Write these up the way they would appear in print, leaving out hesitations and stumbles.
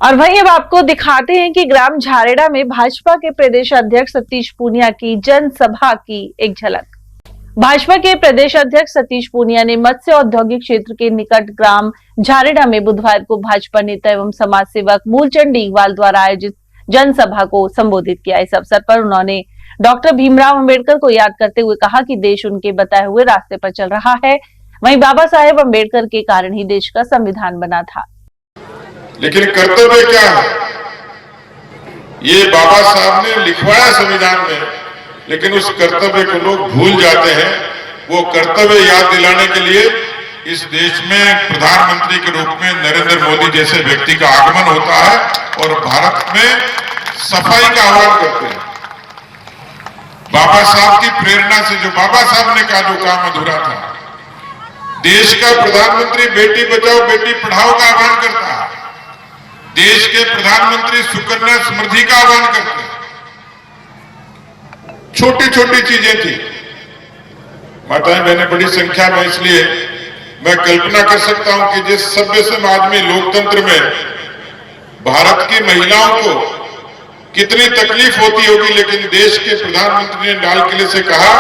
और वहीं अब आपको दिखाते हैं कि ग्राम झारेड़ा में भाजपा के प्रदेश अध्यक्ष सतीश पूनिया की जनसभा की एक झलक। भाजपा के प्रदेश अध्यक्ष सतीश पूनिया ने मत्स्य औद्योगिक क्षेत्र के निकट ग्राम झारेड़ा में बुधवार को भाजपा नेता एवं समाज सेवक मूलचंद डीगवाल द्वारा आयोजित जनसभा को संबोधित किया। इस अवसर पर उन्होंने डॉक्टर भीमराव अंबेडकर को याद करते हुए कहा कि देश उनके बताए हुए रास्ते पर चल रहा है। वहीं बाबा साहेब अंबेडकर के कारण ही देश का संविधान बना था। लेकिन कर्तव्य क्या है? ये बाबा साहब ने लिखवाया संविधान में, लेकिन उस कर्तव्य को लोग भूल जाते हैं। वो कर्तव्य याद दिलाने के लिए इस देश में प्रधानमंत्री के रूप में नरेंद्र मोदी जैसे व्यक्ति का आगमन होता है और भारत में सफाई का आह्वान करते हैं। बाबा साहब की प्रेरणा से जो बाबा साहब ने कहा, जो काम अधूरा था, देश का प्रधानमंत्री बेटी बचाओ बेटी पढ़ाओ का आह्वान करता है। देश के प्रधानमंत्री सुकन्या समृद्धि का आह्वान करते हैं। छोटी छोटी चीजें थी। माताएं बहनें बड़ी संख्या में, इसलिए मैं कल्पना कर सकता हूं कि जिस सभ्य समाज में, लोकतंत्र में भारत की महिलाओं को कितनी तकलीफ होती होगी, लेकिन देश के प्रधानमंत्री ने लाल किले से कहा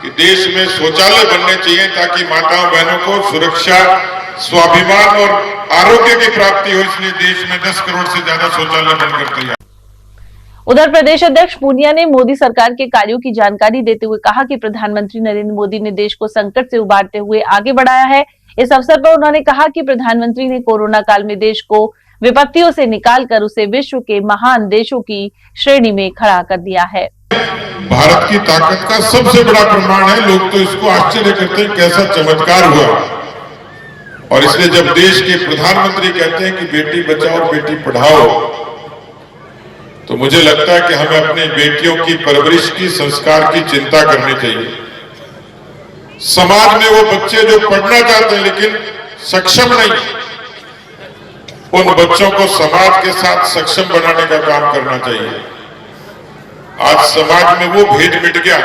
कि देश में शौचालय बनने चाहिए ताकि माताओं बहनों को सुरक्षा, स्वाभिमान और आरोग्य की प्राप्ति हो। इसलिए देश में 10 करोड़ से ज्यादा शौचालय बनकर तैयार। उधर प्रदेश अध्यक्ष पूनिया ने मोदी सरकार के कार्यों की जानकारी देते हुए कहा कि प्रधानमंत्री नरेंद्र मोदी ने देश को संकट से उबारते हुए आगे बढ़ाया है। इस अवसर पर उन्होंने कहा कि प्रधानमंत्री ने कोरोना काल में देश को विपत्तियों से निकालकर उसे विश्व के महान देशों की श्रेणी में खड़ा कर दिया है। भारत की ताकत का सबसे बड़ा प्रमाण है। लोग तो इसको आश्चर्य करते हैं, कैसा चमत्कार हुआ। और इसलिए जब देश के प्रधानमंत्री कहते हैं कि बेटी बचाओ बेटी पढ़ाओ, तो मुझे लगता है कि हमें अपनी बेटियों की परवरिश की, संस्कार की चिंता करनी चाहिए। समाज में वो बच्चे जो पढ़ना चाहते हैं लेकिन सक्षम नहीं, उन बच्चों को समाज के साथ सक्षम बनाने का काम करना चाहिए। आज समाज में वो भेद मिट गया,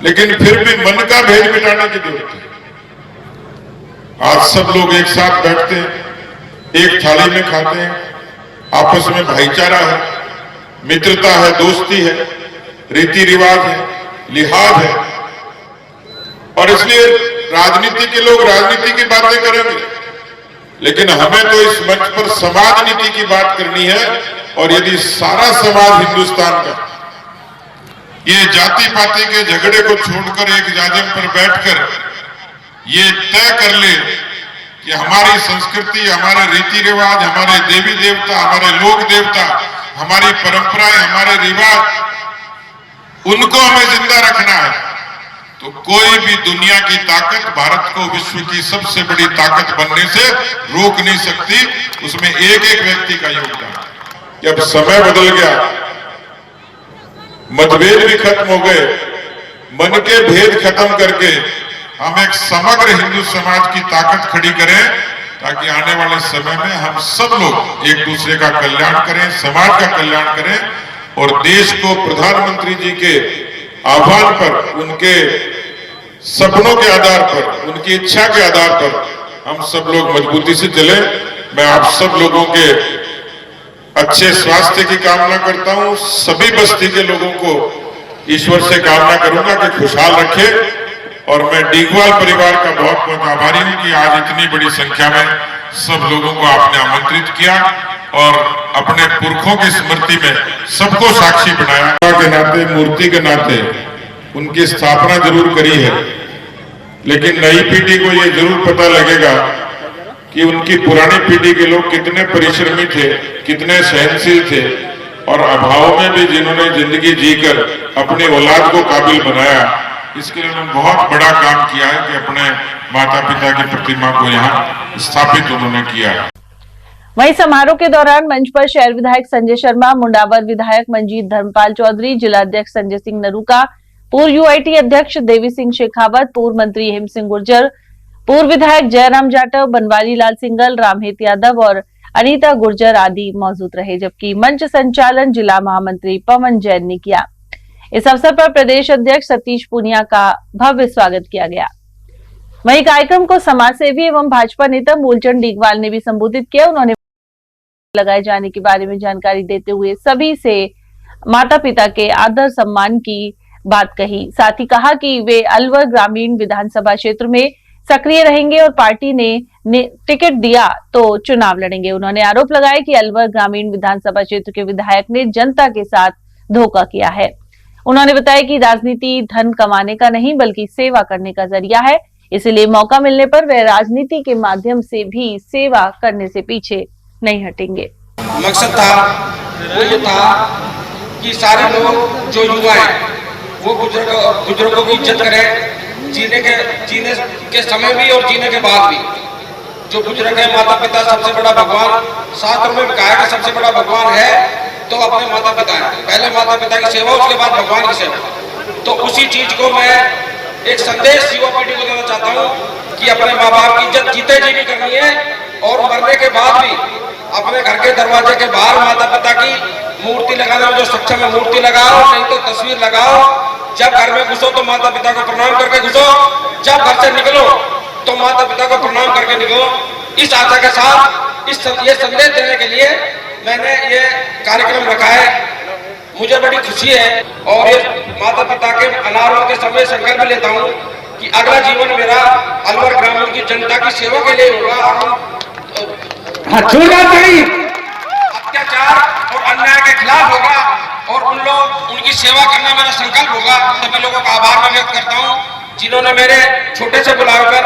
लेकिन फिर भी मन का भेद मिटाने की जरूरत है। आज सब लोग एक साथ बैठते हैं, एक थाली में खाते हैं, आपस में भाईचारा है, मित्रता है, दोस्ती है, रीति रिवाज है, लिहाज है। और इसलिए राजनीति के लोग राजनीति की बातें करेंगे, लेकिन हमें तो इस मंच पर समाज नीति की बात करनी है। और यदि सारा समाज हिंदुस्तान का ये जाति पाति के झगड़े को छोड़कर एक जाजम पर बैठकर ये तय कर ले कि हमारी संस्कृति, हमारे रीति रिवाज, हमारे देवी देवता, हमारे लोक देवता, हमारी परंपराएं, हमारे रिवाज, उनको हमें जिंदा रखना है, तो कोई भी दुनिया की ताकत भारत को विश्व की सबसे बड़ी ताकत बनने से रोक नहीं सकती। उसमें एक एक व्यक्ति का योगदान। जब समय बदल गया, मतभेद भी खत्म हो गए, मन के भेद खत्म करके हम एक समग्र हिंदू समाज की ताकत खड़ी करें, ताकि आने वाले समय में हम सब लोग एक दूसरे का कल्याण करें, समाज का कल्याण करें और देश को प्रधानमंत्री जी के आह्वान पर, उनके सपनों के आधार पर, उनकी इच्छा के आधार पर हम सब लोग मजबूती से चलें। मैं आप सब लोगों के अच्छे स्वास्थ्य की कामना करता हूं। सभी बस्ती के लोगों को ईश्वर से कामना करूंगा कि खुशहाल रखे। और मैं डीगवाल परिवार का बहुत बहुत आभारी हूं कि आज इतनी बड़ी संख्या में सब लोगों को आपने आमंत्रित किया और अपने पुरखों की स्मृति में सबको साक्षी बनाया। के नाते, मूर्ति के नाते उनकी स्थापना जरूर करी है, लेकिन नई पीढ़ी को ये जरूर पता लगेगा कि उनकी पुरानी पीढ़ी के लोग कितने परिश्रमी थे, कितने सहनशील थे और अभाव में भी जिन्होंने जिंदगी जीकर अपनी औलाद को काबिल बनाया। इसके लिए उन्होंने बहुत बड़ा काम किया है कि अपने माता पिता की प्रतिमा को यहाँ स्थापित उन्होंने किया है। वहीं समारोह के दौरान मंच पर शहर विधायक संजय शर्मा, मुंडावर विधायक मंजीत धर्मपाल चौधरी, जिला अध्यक्ष संजय सिंह नरूका, पूर्व यूआईटी अध्यक्ष देवी सिंह शेखावत, पूर्व मंत्री हेम सिंह गुर्जर, पूर्व विधायक जयराम जाटव, बनवारी लाल सिंगल, रामहेत यादव और अनीता गुर्जर आदि मौजूद रहे। जबकि मंच संचालन जिला महामंत्री पवन जैन ने किया। इस अवसर पर प्रदेश अध्यक्ष सतीश पूनिया का भव्य स्वागत किया गया। वहीं कार्यक्रम को समाजसेवी एवं भाजपा नेता मूलचंद डीगवाल ने भी संबोधित किया। उन्होंने लगाए जाने के बारे में जानकारी देते हुए सभी से माता पिता के आदर सम्मान की बात कही। साथ ही कहा कि वे अलवर ग्रामीण विधानसभा क्षेत्र में सक्रिय रहेंगे और पार्टी ने टिकट दिया तो चुनाव लड़ेंगे। उन्होंने आरोप लगाया कि अलवर ग्रामीण विधानसभा क्षेत्र के विधायक ने जनता के साथ धोखा किया है। उन्होंने बताया कि राजनीति धन कमाने का नहीं बल्कि सेवा करने का जरिया है, इसलिए मौका मिलने पर वे राजनीति के माध्यम से भी सेवा करने से पीछे नहीं हटेंगे। मकसद था वो ये था कि सारे लोग जो युवा हैं वो बुजुर्गों की इज्जत करें, जीने के समय भी और जीने के बाद भी। जो बुजुर्ग है, माता पिता सबसे बड़ा भगवान, शास्त्र में कहा है कि सबसे बड़ा भगवान है तो अपने माता पिता है। पहले माता पिता की सेवा, उसके बाद भगवान की सेवा। तो उसी चीज को मैं एक संदेश युवा पीढ़ी को देना चाहता हूँ कि अपने माँ बाप की इज्जत जीते जी भी करनी है और मरने के बाद भी अपने घर के दरवाजे के बाहर माता पिता की मूर्ति लगाने में जो सक्षम है मूर्ति लगाओ, नहीं तो तस्वीर लगाओ। जब घर में घुसो तो माता पिता को प्रणाम करके घुसो, जब घर से निकलो तो माता पिता को प्रणाम करके निकलो। इस आशा के साथ ये संदेश देने के लिए मैंने ये कार्यक्रम रखा है। मुझे बड़ी खुशी है और ये माता पिता के अनारों के समय संकल्प लेता हूँ कि अगला जीवन मेरा अलवर ग्रामीण की जनता की सेवा के लिए होगा। अत्याचार और अन्याय के खिलाफ होगा और उनकी सेवा करना मेरा संकल्प होगा। सभी लोगों का आभार मैं व्यक्त करता हूँ जिन्होंने मेरे छोटे से बुलाकर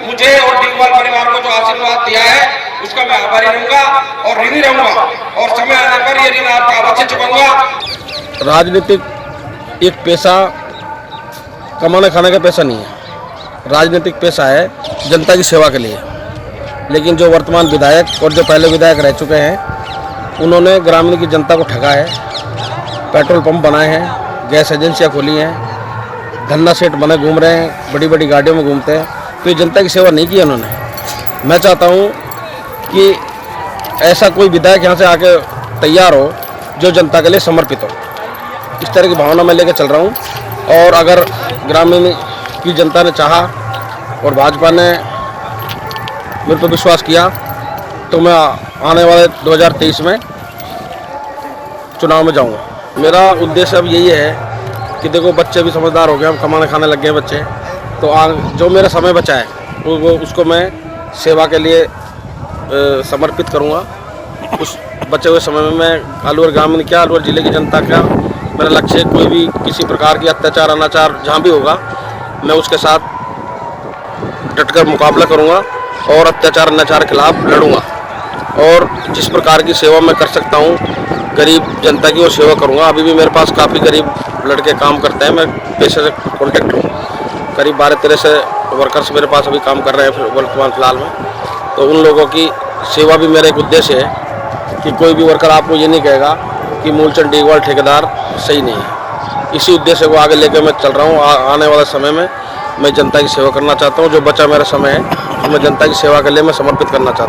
मुझे और डीगवाल परिवार को जो आशीर्वाद दिया है उसका मैं आभारी रहूंगा और ऋणी रहूंगा और समय आने पर ये ऋण आपका अवश्य चुकाऊंगा। राजनीतिक एक पैसा कमाने खाने का पैसा नहीं है, राजनीतिक पैसा है जनता की सेवा के लिए। लेकिन जो वर्तमान विधायक और जो पहले विधायक रह चुके हैं उन्होंने ग्रामीण की जनता को ठगा है। पेट्रोल पंप बनाए हैं, गैस एजेंसियां खोली हैं, धन्ना सेठ बने घूम रहे हैं, बड़ी बड़ी गाड़ियों में घूमते हैं, तो ये जनता की सेवा नहीं की उन्होंने। मैं चाहता हूँ कि ऐसा कोई विधायक यहाँ से आके तैयार हो जो जनता के लिए समर्पित हो। इस तरह की भावना मैं लेकर चल रहा हूँ और अगर ग्रामीण की जनता ने चाहा और भाजपा ने मेरे पर विश्वास किया तो मैं आने वाले 2023 में चुनाव में जाऊंगा। मेरा उद्देश्य अब यही है कि देखो बच्चे भी समझदार हो गए, अब कमाने खाने लग गए बच्चे, तो जो मेरा समय बचा है वो उसको मैं सेवा के लिए समर्पित करूंगा। उस बचे हुए समय में मैं अलवर ग्रामीण क्या अलवर ज़िले की जनता का मेरा लक्ष्य है, कोई भी किसी प्रकार की अत्याचार अनाचार जहाँ भी होगा मैं उसके साथ डटकर मुकाबला करूंगा और अत्याचार अनाचार के खिलाफ लड़ूंगा और जिस प्रकार की सेवा मैं कर सकता हूं गरीब जनता की वो सेवा करूंगा। अभी भी मेरे पास काफ़ी गरीब लड़के काम करते हैं, मैं पेशे से कॉन्टेक्ट हूँ, करीब 12-13 से वर्कर्स मेरे पास अभी काम कर रहे हैं वर्तमान फिलहाल में। तो उन लोगों की सेवा भी मेरा एक उद्देश्य है कि कोई भी वर्कर आपको ये नहीं कहेगा कि मूलचंद डीगवाल ठेकेदार सही नहीं है। इसी उद्देश्य को आगे लेकर मैं चल रहा हूँ। आने वाले समय में मैं जनता की सेवा करना चाहता हूँ। जो बचा मेरा समय है मैं जनता की सेवा के लिए मैं समर्पित करना चाहता हूँ।